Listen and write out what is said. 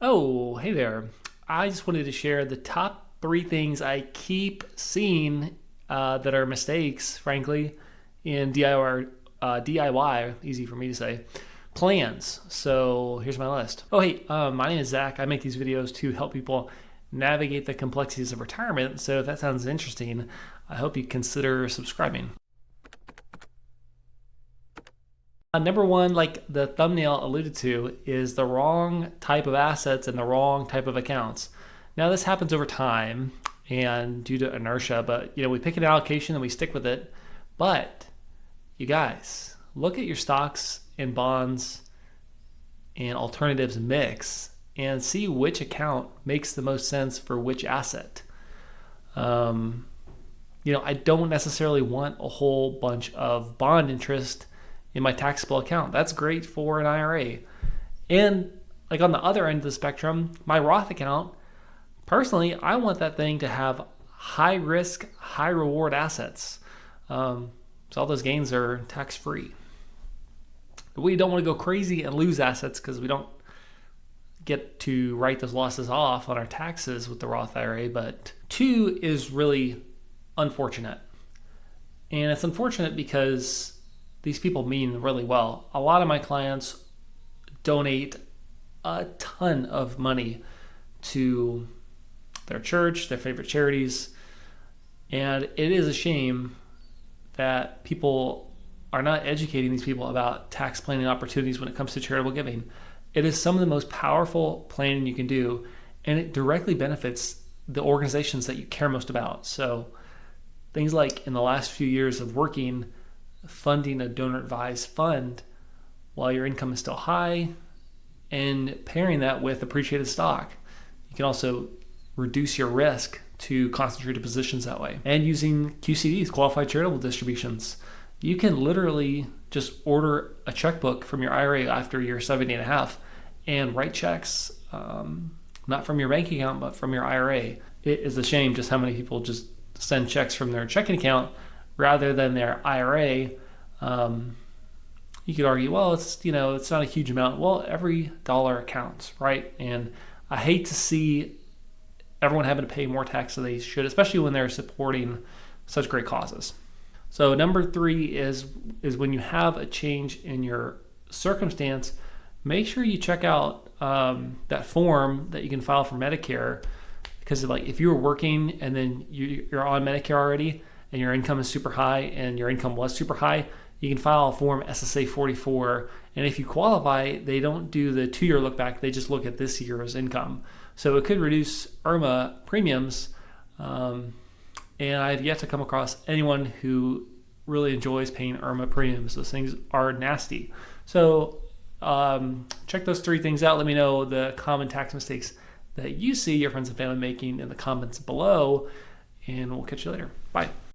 Oh, hey there. I just wanted to share the top three things I keep seeing that are mistakes, frankly, in DIY, easy for me to say, plans. So here's my list. Oh, hey, my name is Zach. I make these videos to help people navigate the complexities of retirement. So if that sounds interesting, I hope you consider subscribing. Number one, like the thumbnail alluded to, is the wrong type of assets and the wrong type of accounts. Now this happens over time and due to inertia, but we pick an allocation and we stick with it. But you guys, look at your stocks and bonds and alternatives mix and see which account makes the most sense for which asset. I don't necessarily want a whole bunch of bond interest in my taxable account. That's great for an IRA. And like on the other end of the spectrum, my Roth account, personally, I want that thing to have high risk, high reward assets. So all those gains are tax free. We don't want to go crazy and lose assets because we don't get to write those losses off on our taxes with the Roth IRA. But two is really unfortunate. And it's unfortunate because these people mean really well. A lot of my clients donate a ton of money to their church, their favorite charities, and it is a shame that people are not educating these people about tax planning opportunities when it comes to charitable giving. It is some of the most powerful planning you can do, and it directly benefits the organizations that you care most about. So things like in the last few years of working, funding a donor advised fund while your income is still high and pairing that with appreciated stock. You can also reduce your risk to concentrated positions that way. And using QCDs, qualified charitable distributions, you can literally just order a checkbook from your IRA after you're 70 and a half and write checks, not from your bank account, but from your IRA. It is a shame just how many people just send checks from their checking account rather than their IRA. You could argue, well, it's not a huge amount. Well, every dollar counts, right? And I hate to see everyone having to pay more tax than they should, especially when they're supporting such great causes. So number three is when you have a change in your circumstance, make sure you check out that form that you can file for Medicare, because if you were working and then you're on Medicare already and your income is super high and your income was super high, you can file a form SSA 44. And if you qualify, they don't do the 2-year look back. They just look at this year's income. So it could reduce IRMAA premiums. And I've yet to come across anyone who really enjoys paying IRMAA premiums. Those things are nasty. So check those three things out. Let me know the common tax mistakes that you see your friends and family making in the comments below. And we'll catch you later. Bye.